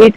8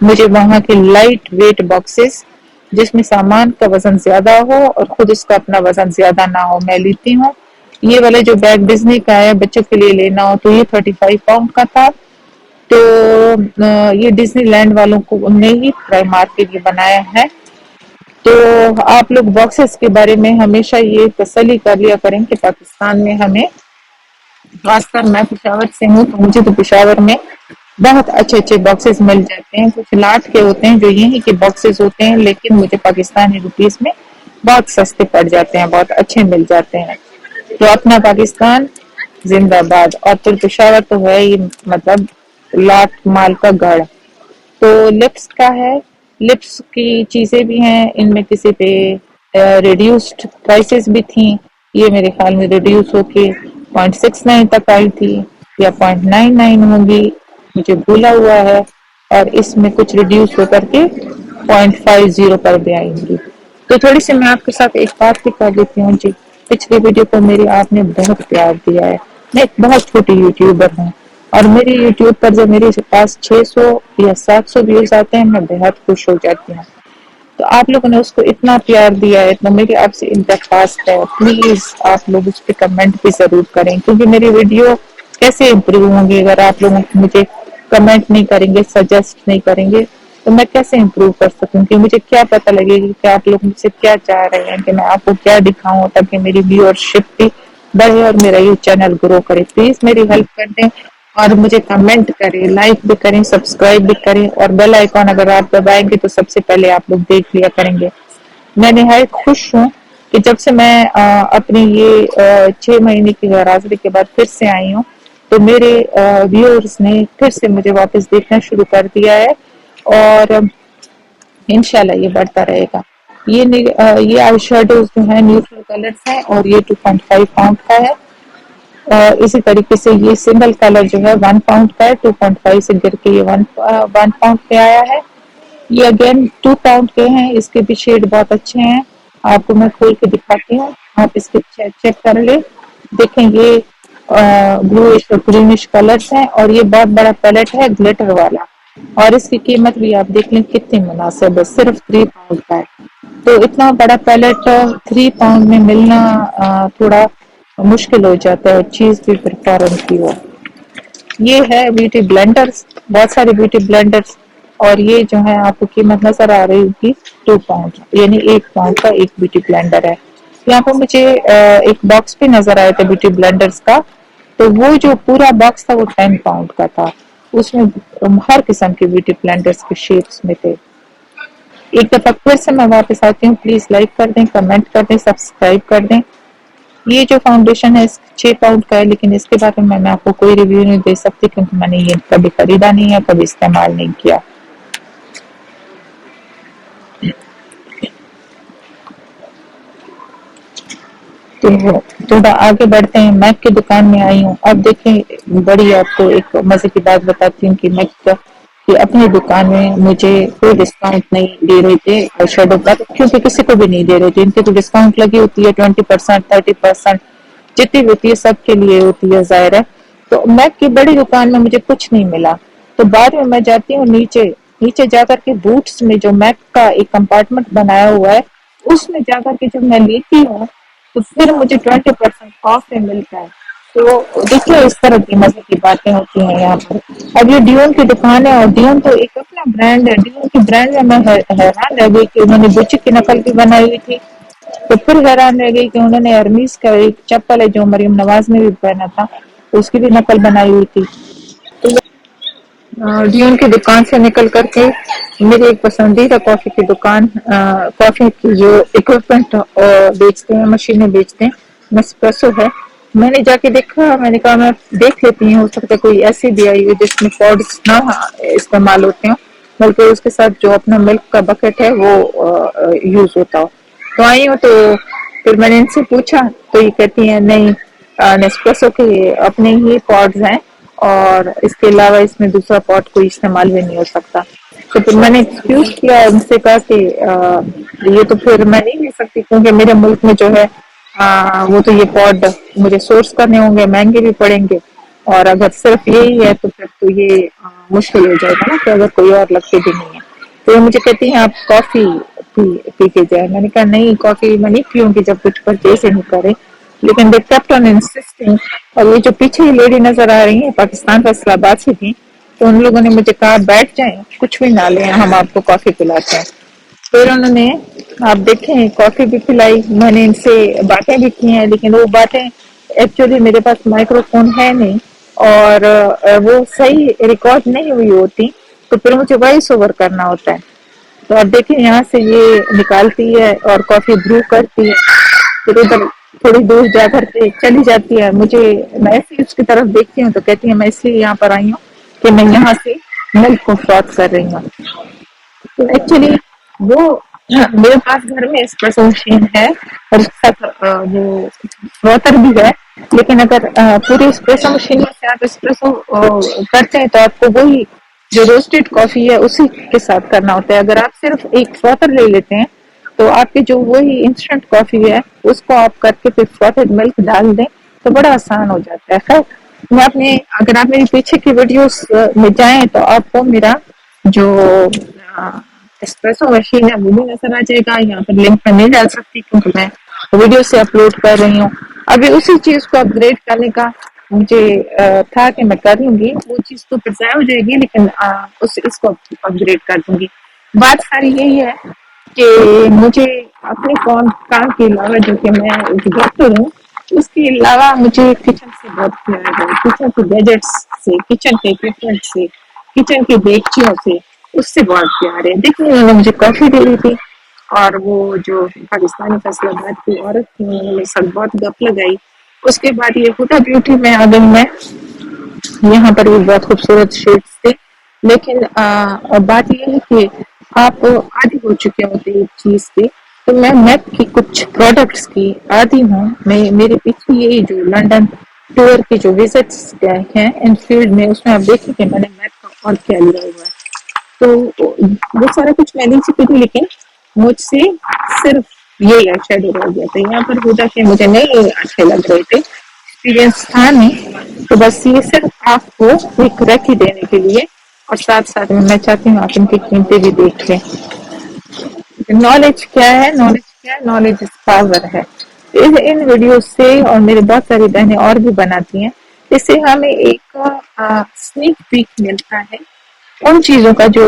مجھے وہاں کے لائٹ ویٹ باکسز جس میں سامان کا وزن زیادہ ہو اور خود اس کا اپنا وزن زیادہ نہ ہو میں لیتی ہوں. یہ والا جو بیگ ڈزنی کا ہے بچوں کے لیے لینا ہو تو یہ 35 پاؤنڈ کا تھا. تو یہ ڈزنی لینڈ والوں کو انہوں نے ہی پرائمار کے لیے بنایا ہے. تو آپ لوگ باکسز کے بارے میں ہمیشہ یہ تسلی کر لیا کریں کہ پاکستان میں ہمیں، خاص کر میں پشاور سے ہوں تو مجھے تو پشاور میں بہت اچھے اچھے باکسز مل جاتے ہیں. کچھ لاٹ کے ہوتے ہیں جو یہیں کے باکسز ہوتے ہیں لیکن مجھے پاکستانی روپیز میں بہت سستے پڑ جاتے ہیں، بہت اچھے مل جاتے ہیں. تو اپنا پاکستان زندہ باد. اور پھر پشاور تو ہے ہی مطلب لاٹ مال کا گڑھ. تو لپس کا ہے، لپس کی چیزیں بھی ہیں ان میں کسی پہ ریڈیوسڈ پرائسز بھی تھیں. یہ میرے خیال میں ریڈیوس ہو کے 0.69 تک آئی تھی یا 0.99 ہوگی، مجھے بھولا ہوا ہے. اور اس میں کچھ ریڈیوس ہو کر کے 0.50 پر بھی آئیں گی. تو تھوڑی سی میں آپ کے ساتھ ایک بات بھی کر دیتی ہوں. جی پچھلی ویڈیو کو میری آپ نے بہت پیار دیا ہے. میں ایک بہت چھوٹی یوٹیوبر ہوں اور میری یوٹیوب پر جب میرے پاس 600 یا 700 ویوز آتے ہیں میں بہت خوش ہو جاتی ہوں. تو آپ لوگوں نے اس کو اتنا پیار دیا ہے، اتنا میری آپ سے درخواست ہے پلیز آپ لوگ اس پہ کمنٹ بھی ضرور کریں کیونکہ میری ویڈیو کیسے امپروو ہوں گی اگر آپ لوگوں مجھے کمنٹ نہیں کریں گے، سجیسٹ نہیں کریں گے تو میں کیسے امپروو کر سکوں کہ مجھے کیا پتہ لگے گی کہ آپ لوگ مجھ سے کیا چاہ رہے ہیں کہ میں آپ کو کیا دکھاؤں تاکہ میری ویورشپ بھی بڑھے اور میرا یہ چینل گرو کرے. پلیز میری ہیلپ کر دیں اور مجھے کمنٹ کریں، لائک بھی کریں، سبسکرائب بھی کریں اور بیل آئیکن اگر آپ دبائیں گے تو سب سے پہلے آپ لوگ دیکھ لیا کریں گے. میں نہایت خوش ہوں کہ جب سے میں اپنی یہ 6 مہینے کی غرازری کے بعد پھر سے آئی ہوں تو میرے ویورز نے پھر سے مجھے واپس دیکھنا شروع کر دیا ہے اور انشاءاللہ یہ بڑھتا رہے گا. یہ آئی شیڈوز جو ہیں نیوٹرل کلرز ہیں اور یہ 2.5 پاؤنڈ کا ہے. اسی طریقے سے یہ سنگل کلر جو ہے 1 پاؤنڈ کا ہے. 2.5 سے گر کے یہ 1 پاؤنڈ پہ آیا ہے. یہ اگین 2 پاؤنڈ کے ہیں. اس کے بھی شیڈ بہت اچھے ہیں. آپ کو میں کھول کے دکھاتی ہوں، آپ اس کے چیک کر لیں. دیکھیں یہ بلوش گرینش کلرز ہیں اور یہ بہت بڑا پیلٹ ہے گلٹر والا اور اس کی قیمت بھی آپ دیکھ لیں کتنی مناسب ہے، صرف 3 پاؤنڈ کا ہے. تو اتنا بڑا پیلٹ 3 پاؤنڈ میں ملنا تھوڑا مشکل ہو جاتا ہے اور چیز بھی پھر فورن کی ہو. یہ ہے بیوٹی بلینڈرز، بہت سارے بیوٹی بلینڈرز اور یہ جو ہے آپ کو قیمت نظر آ رہی ہوگی 2 پاؤنڈ یعنی 1 پاؤنڈ کا ایک بیوٹی بلینڈر ہے. یہاں پہ مجھے ایک باکس بھی نظر آیا تھا بیوٹی بلینڈرز کا تو وہ جو پورا باکس تھا وہ 10 پاؤنڈ کا تھا. اس میں ہر قسم کے بیوٹی بلینڈرز کے شیپس میں تھے. ایک دفعہ پھر سے میں واپس آتی ہوں، پلیز لائک کر دیں، کمنٹ کر دیں، سبسکرائب کر دیں. یہ جو فاؤنڈیشن ہے 6 پاؤنڈ کا ہے لیکن اس کے بارے میں آپ کو کوئی ریویو نہیں دے سکتی کیونکہ میں نے یہ کبھی خریدا نہیں ہے، کبھی استعمال نہیں کیا. تو تھوڑا آگے بڑھتے ہیں. میک کی دکان میں آئی ہوں. اب دیکھیں بڑی آپ کو ایک مزے کی بات بتاتی ہوں کہ میک کا کہ اپنی دکان میں مجھے کوئی ڈسکاؤنٹ نہیں دے رہے تھے اور شیڈو پر کیونکہ کسی کو بھی نہیں دے رہے تھے. ان کی تو ڈسکاؤنٹ لگی ہوتی ہے 20%، 30%، جتنی ہوتی ہے سب کے لیے ہوتی ہے ظاہر ہے. تو میک کی بڑی دکان میں مجھے کچھ نہیں ملا. تو بعد میں میں جاتی ہوں نیچے جا کر کے بوٹس میں جو میک کا ایک کمپارٹمنٹ بنایا ہوا ہے اس میں جا کر کے جب میں لیتی ہوں تو پھر مجھے 20% آف میں ملتا ہے. تو دیکھیے اس طرح کی مزے کی باتیں ہوتی ہیں یہاں پر. اب یہ ڈیون کی دکان ہے اور ڈیون تو ایک اپنا برانڈ ہے. ڈیون کی برانڈ میں حیران رہ گئی کہ انہوں نے بچی کی نقل بھی بنائی ہوئی تھی. تو پھر حیران رہ گئی کہ انہوں نے ارمیز کا ایک چپل ہے جو مریم نواز نے بھی پہنا تھا اس کی بھی نقل بنائی ہوئی تھی. ڈیون کی دکان سے نکل کر کے میری ایک پسندیدہ کافی کی دکان کافی کی جو اکوپمنٹ بیچتے ہیں، مشینیں بیچتے ہیں، نیسپریسو ہے. میں نے جا کے دیکھا، میں نے کہا میں دیکھ لیتی ہوں، ہو سکتا ہے کوئی ایسی بھی آئی ہو جس میں پوڈس نہ استعمال ہوتے ہوں بلکہ اس کے ساتھ جو اپنا ملک کا بکٹ ہے وہ یوز ہوتا ہو. تو آئی ہوں تو پھر میں نے ان سے پوچھا تو یہ کہتی ہیں نہیں نیسپریسو کے اپنے ہی پوڈز ہیں اور اس کے علاوہ اس میں دوسرا پوٹ کوئی استعمال بھی نہیں ہو سکتا. تو پھر میں نے ایکسکیوز کیا ان سے کہا کہ یہ تو پھر میں نہیں لے سکتی کیونکہ میرے ملک میں جو ہے وہ تو یہ پوڈ مجھے سورس کرنے ہوں گے، مہنگے بھی پڑیں گے اور اگر صرف یہی ہے تو پھر تو یہ مشکل ہو جائے گا نا کہ اگر کوئی اور لگتے بھی نہیں ہے. تو یہ مجھے کہتی ہیں آپ کافی پی کے جائے. میں نے کہا نہیں کافی میں نہیں پیوں گی جب کچھ پرچیز ہی نہیں کرے. لیکن they kept on insisting. اور یہ جو پیچھے لیڈی نظر آ رہی ہیں پاکستان فیصل آباد سے تھی, تو ان لوگوں نے مجھے کہا بیٹھ جائیں کچھ بھی نہ لیں ہم آپ کو کافی پلاتے ہیں. پھر انہوں نے آپ دیکھیں کافی بھی پلائی, میں نے ان سے باتیں بھی کی ہیں, لیکن وہ باتیں ایکچولی میرے پاس مائکرو فون ہے نہیں اور وہ صحیح ریکارڈ نہیں ہوئی ہوتی, تو پھر مجھے وائس اوور کرنا ہوتا ہے. تو آپ دیکھیں یہاں سے یہ نکالتی ہے اور کافی برو کرتی ہے, پھر ادھر تھوڑی دور جا کر کے چلی جاتی ہے. مجھے میں ایسے اس کی طرف دیکھتی ہوں تو کہتی ہے میں اس لیے یہاں پر آئی ہوں کہ میں یہاں سے ملک کو فروخت کر رہی ہوں. تو ایکچولی وہ میرے پاس گھر میں اسپریسو مشین ہے اور اس کے ساتھ وہ فروتر بھی ہے, لیکن اگر پوری اسپریسو مشین میں سے آپ اسپریسو کرتے ہیں تو آپ کو وہی جو روسٹیڈ کافی ہے اسی کے ساتھ کرنا ہوتا ہے. اگر آپ صرف ایک فروتر لے لیتے ہیں تو آپ کی جو وہی انسٹنٹ کافی ہے اس کو آپ کر کے پھر فروتھڈ ملک ڈال دیں تو بڑا آسان ہو جاتا ہے. خیر میں اپنے اگر آپ میری پیچھے کی ویڈیوز میں جائیں تو آپ کو میرا جو اسپریسو مشین ہے وہ بھی نظر آ جائے گا. یہاں پر لنک میں نہیں ڈال سکتی کیونکہ میں ویڈیو سے اپلوڈ کر رہی ہوں. ابھی اسی چیز کو اپ گریڈ کرنے کا مجھے تھا کہ میں کر لوں گی, وہ چیز تو پھر ضائع ہو جائے گی, لیکن اس کو اپ گریڈ کر دوں گی. بات ساری یہی ہے کہ مجھے اپنے کام کے علاوہ جو کہ میں ایک ڈاکٹر ہوں اس کے علاوہ مجھے کچن سے بہت پیار ہے, کچن کے گیجٹس سے, کچن کے اکوپمنٹ سے, کچن کی دیگچیوں سے, اس سے بہت پیار ہے. دیکھیے انہوں نے مجھے کافی دے دی تھی اور وہ جو پاکستانی فیصل آباد کی عورت تھی انہوں نے سب بہت گپ لگائی. اس کے بعد یہ ہدا بیوٹی میں آ گئی میں, یہاں پر بھی بہت خوبصورت شیڈس تھے, لیکن بات یہ ہے کہ آپ عادی ہو چکے ہوتے ایک چیز سے. تو میں میک کی کچھ پروڈکٹس کی عادی ہوں. میں میرے پیچھے یہ جو لنڈن ٹور کے جو وزٹس گئے ہیں ان فیلڈ میں, اس میں آپ دیکھیں کہ میں نے میک کا اور کیا لیا ہوا ہے. تو وہ سارا کچھ میں نہیں سیکھی تھی, لیکن مجھ سے صرف یہ شیڈو رہ گیا تھا. یہاں پر ہوتا کہ مجھے نہیں اچھے لگ رہے تھے, ایکسپیرینس تھا نہیں, تو بس یہ صرف آپ کو ایک ریکی دینے کے لیے, اور ساتھ ساتھ میں چاہتی ہوں آپ ان کی قیمتیں بھی دیکھ لیں. نالج کیا ہے, نالج از پاور ہے. ان ویڈیوز سے, اور میرے بہت ساری بہنیں اور بھی بناتی ہیں, اس سے ہمیں ایک سنیک پیک ملتا ہے ان چیزوں کا جو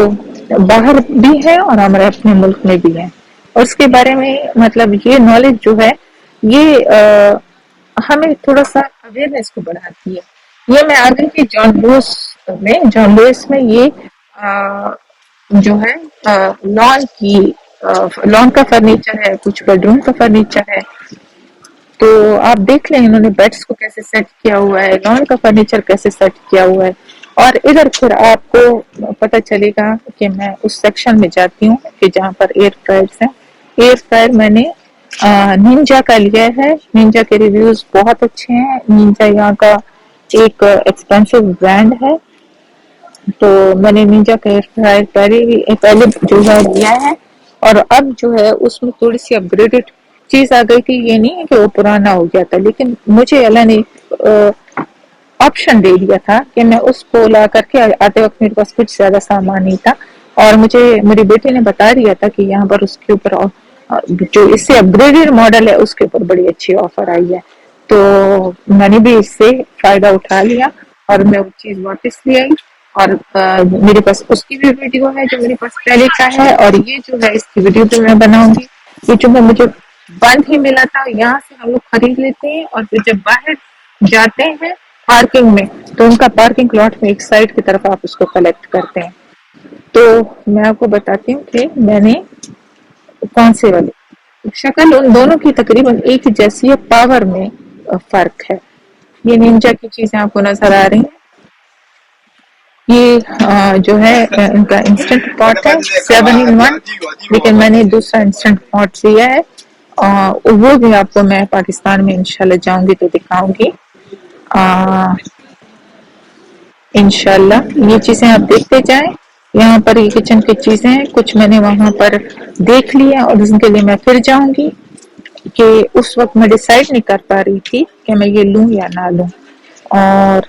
باہر بھی ہے اور ہمارے اپنے ملک میں بھی ہے. اور اس کے بارے میں مطلب یہ نالج جو ہے یہ ہمیں تھوڑا سا اویئرنیس کو بڑھاتی ہے. یہ میں آگے کی جان لوئس میں یہ جو ہے لان کا فرنیچر ہے, کچھ بیڈ روم کا فرنیچر ہے. تو آپ دیکھ لیں انہوں نے بیڈس کو کیسے سیٹ کیا ہوا ہے, لان کا فرنیچر کیسے سیٹ کیا ہوا ہے. اور ادھر پھر آپ کو پتہ چلے گا کہ میں اس سیکشن میں جاتی ہوں کہ جہاں پر ایئر فرائرز ہیں. ایئر فرائر میں نے نینجا کا لیا ہے. نینجا کے ریویوز بہت اچھے ہیں. نینجا یہاں کا ایک ایکسپینسو برانڈ ہے, تو میں نے نینجا کا ایئر فرائر پہلے جو ہے لیا ہے, اور اب جو ہے اس میں تھوڑی سی اپ گریڈڈ چیز آ گئی تھی. یہ نہیں ہے کہ وہ پرانا ہو گیا تھا, لیکن مجھے اللہ نے آپشن دے دیا تھا کہ میں اس کو لا کر کے آتے وقت میرے پاس کچھ زیادہ سامان نہیں تھا, اور مجھے میری بیٹی نے بتا دیا تھا کہ یہاں پر اس کے اوپر جو اس سے اپ گریڈڈ ماڈل ہے اس کے اوپر بڑی اچھی آفر آئی ہے. تو میں نے بھی اس سے فائدہ اٹھا لیا اور میں وہ چیز واپس لے آئی. اور میرے پاس اس کی بھی ویڈیو ہے جو میرے پاس پہلے کا ہے, اور یہ جو ہے اس کی ویڈیو بھی میں بناؤں گی. یہ جو ہے مجھے بند ہی ملا تھا, یہاں سے ہم لوگ خرید لیتے ہیں اور پھر جب باہر جاتے ہیں پارکنگ میں تو ان کا پارکنگ لاٹ میں ایک سائڈ کی طرف آپ اس کو کلیکٹ کرتے ہیں. تو میں آپ کو بتاتی ہوں کہ میں نے کون سے والے شکل ان دونوں کی تقریباً ایک جیسی ہے, پاور میں فرق ہے. یہ نینجا کی چیزیں آپ کو نظر آ رہی ہیں. یہ جو ہے ان کا انسٹنٹ پاٹ ہے 7-in-1, لیکن میں نے دوسرا انسٹنٹ پاٹ لیا ہے, وہ بھی آپ کو میں پاکستان میں انشاءاللہ جاؤں گی تو دکھاؤں گی انشاءاللہ. یہ چیزیں آپ دیکھتے جائیں. یہاں پر یہ کچن کی چیزیں ہیں, کچھ میں نے وہاں پر دیکھ لیا اور اس کے لیے میں پھر جاؤں گی, کہ اس وقت میں ڈیسائیڈ نہیں کر پا رہی تھی کہ میں یہ لوں یا نہ لوں. اور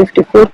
54